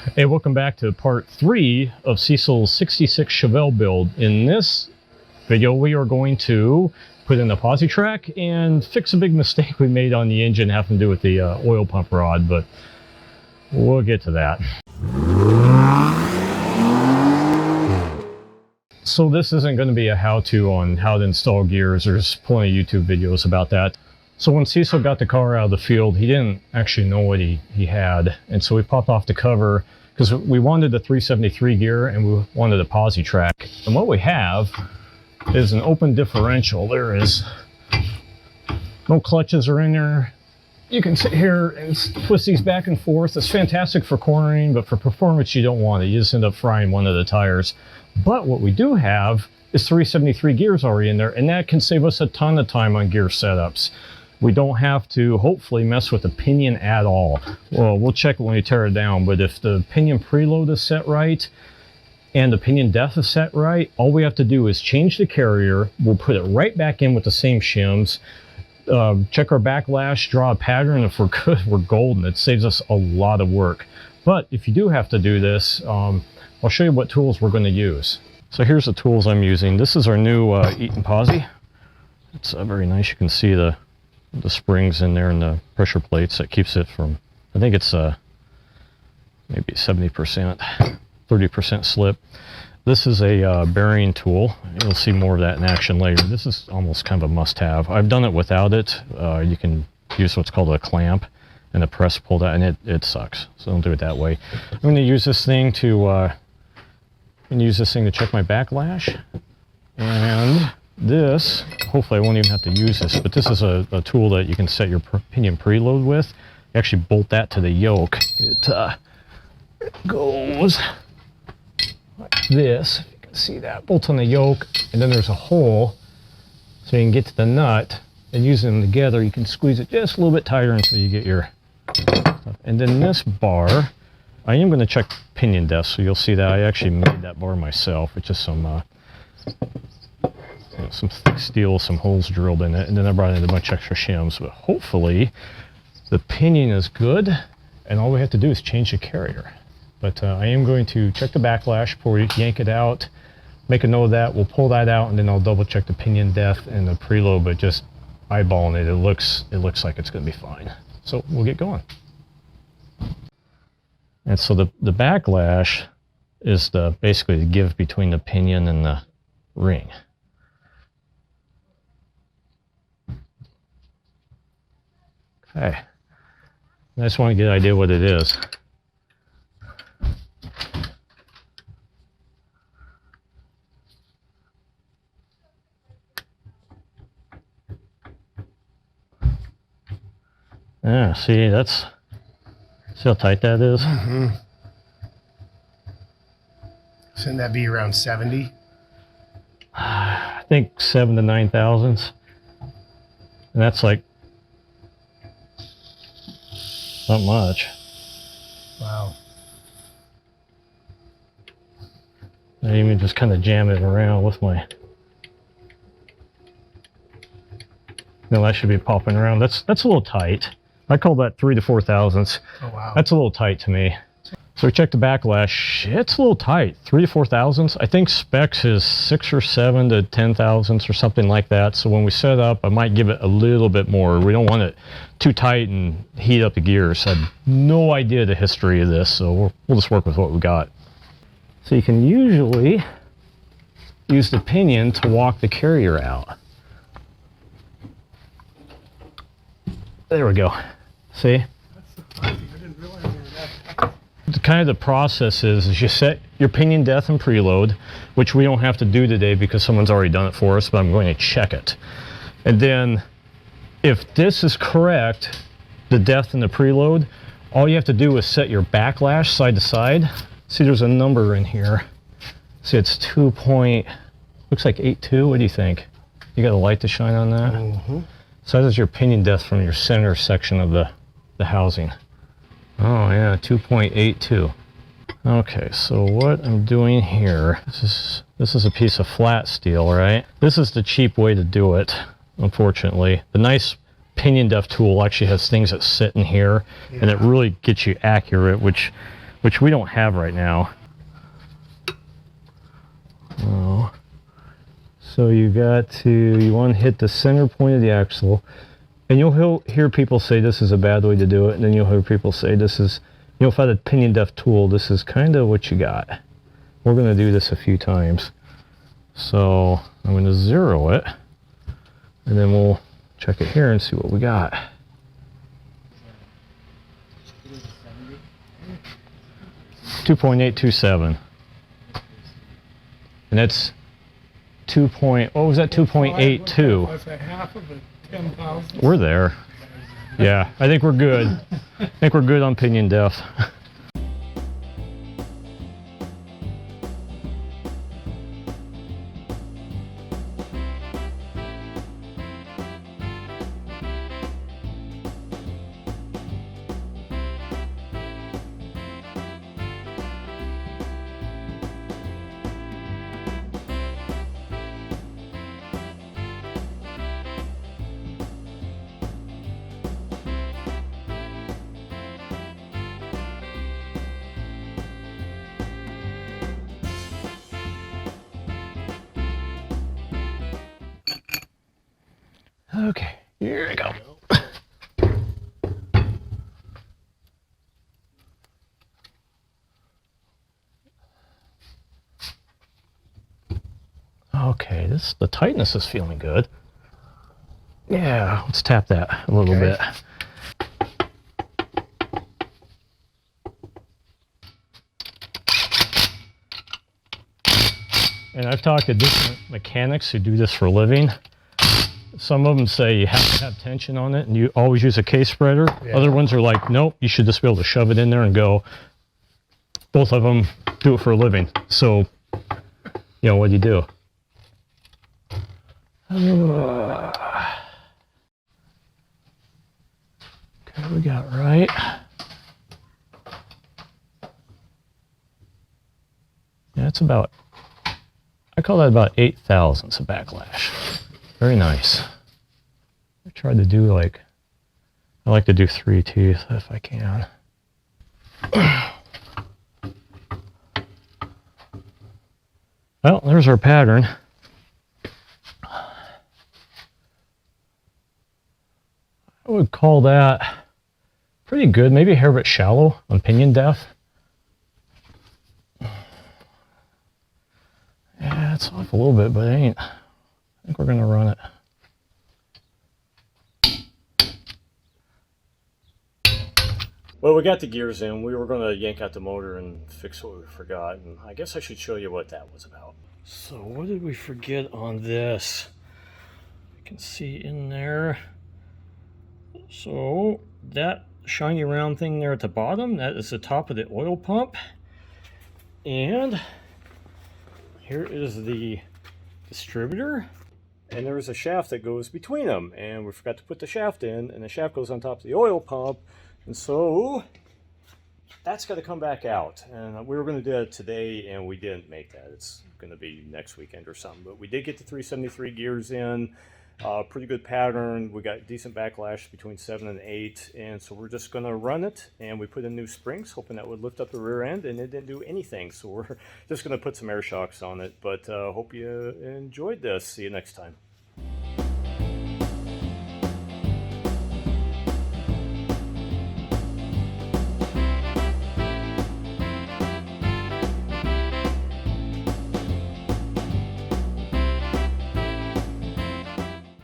Hey, welcome back to part 3 of Cecil's 66 Chevelle build. In this video, we are going to put in a posi track and fix a big mistake we made on the engine having to do with the oil pump rod, but we'll get to that. So this isn't going to be a how-to on how to install gears. There's plenty of YouTube videos about that. So when Cecil got the car out of the field, he didn't actually know what he had. And so we popped off the cover because we wanted the 373 gear and we wanted a posi track. And what we have is an open differential. There is no clutches are in there. You can sit here and twist these back and forth. It's fantastic for cornering, but for performance, you don't want it. You just end up frying one of the tires. But what we do have is 373 gears already in there, and that can save us a ton of time on gear setups. We don't have to, hopefully, mess with the pinion at all. Well, we'll check it when we tear it down, but if the pinion preload is set right and the pinion depth is set right, all we have to do is change the carrier. We'll put it right back in with the same shims, check our backlash, draw a pattern. If we're good, we're golden. It saves us a lot of work. But if you do have to do this, I'll show you what tools we're going to use. So here's the tools I'm using. This is our new Eaton posi. It's very nice. You can see the springs in there and the pressure plates that keeps it from, I think it's maybe 70%, 30% slip. This is a bearing tool. You'll see more of that in action later. This is almost kind of a must-have. I've done it without it. You can use what's called a clamp and a press pull that, and it sucks. So don't do it that way. I'm going to use this thing to check my backlash, and this, hopefully I won't even have to use this, but this is a tool that you can set your pinion preload with. You actually bolt that to the yoke. It goes like this. You can see that. Bolt on the yoke, and then there's a hole so you can get to the nut, and using them together, you can squeeze it just a little bit tighter until you get your stuff. And then this bar, I am going to check pinion depth, so you'll see that I actually made that bar myself. It's just some thick steel, some holes drilled in it, and then I brought in a bunch of extra shims. But hopefully the pinion is good, and all we have to do is change the carrier. But I am going to check the backlash before we yank it out, make a note of that. We'll pull that out, and then I'll double check the pinion depth and the preload. But just eyeballing it, it looks like it's going to be fine. So we'll get going. And so the backlash is basically the give between the pinion and the ring. Okay, I just want to get an idea what it is. Yeah, see how tight that is? Mm-hmm. Shouldn't that be around 70? I think 7 to 9 thousandths. And that's like not much. Wow. I even just kind of jam it around with my... No, that should be popping around. That's a little tight. I call that 3 to 4 thousandths. Oh, wow. That's a little tight to me. So we checked the backlash. It's a little tight, 3 to 4 thousandths. I think specs is 6 or 7 to 10 thousandths or something like that. So when we set up, I might give it a little bit more. We don't want it too tight and heat up the gears. I have no idea the history of this, so we'll just work with what we got. So you can usually use the pinion to walk the carrier out. There we go. See? That's surprising. I didn't realize you were that. Kind of the process is you set your pinion depth and preload, which we don't have to do today because someone's already done it for us, but I'm going to check it. And then if this is correct, the depth and the preload, all you have to do is set your backlash side to side. See, there's a number in here. See, it's 2 point, looks like 82. What do you think? You got a light to shine on that? Mm-hmm. So that is your pinion depth from your center section of the housing. Oh yeah, 2.82. Okay, so what I'm doing here, this is a piece of flat steel, right? This is the cheap way to do it, unfortunately. The nice pinion depth tool actually has things that sit in here, and it really gets you accurate, which which we don't have right now. Oh. So you want to hit the center point of the axle, and you'll hear people say this is a bad way to do it, and then you'll hear people say this is, if I had a pinion depth tool, this is kind of what you got. We're going to do this a few times. So I'm going to 0 it, and then we'll check it here and see what we got. 2.827, and that's 2.82. That's a half of a 10,000. We're there. Yeah, I think we're good. I think we're good on pinion depth. Okay, here we go. Okay, the tightness is feeling good. Yeah, let's tap that a little bit. And I've talked to different mechanics who do this for a living. Some of them say you have to have tension on it and you always use a case spreader. Yeah. Other ones are like, nope, you should just be able to shove it in there and go. Both of them do it for a living. So, what do you do? Okay, we got right. Yeah, it's about, I call that about 8 thousandths of backlash. Very nice. I tried to do I like to do 3 teeth if I can. Well, there's our pattern. I would call that pretty good, maybe a hair bit shallow on pinion depth. Yeah, it's off a little bit, but it ain't. I think we're gonna run it. Well, we got the gears in. We were gonna yank out the motor and fix what we forgot, and I guess I should show you what that was about. So what did we forget on this? You can see in there. So that shiny round thing there at the bottom, that is the top of the oil pump. And here is the distributor. And there is a shaft that goes between them. And we forgot to put the shaft in, and the shaft goes on top of the oil pump. And so that's got to come back out. And we were going to do it today, and we didn't make that. It's going to be next weekend or something. But we did get the 373 gears in. Pretty good pattern. We got decent backlash between 7 and 8, and so we're just going to run it. And we put in new springs, hoping that would lift up the rear end, and it didn't do anything. So we're just going to put some air shocks on it. But hope you enjoyed this. See you next time.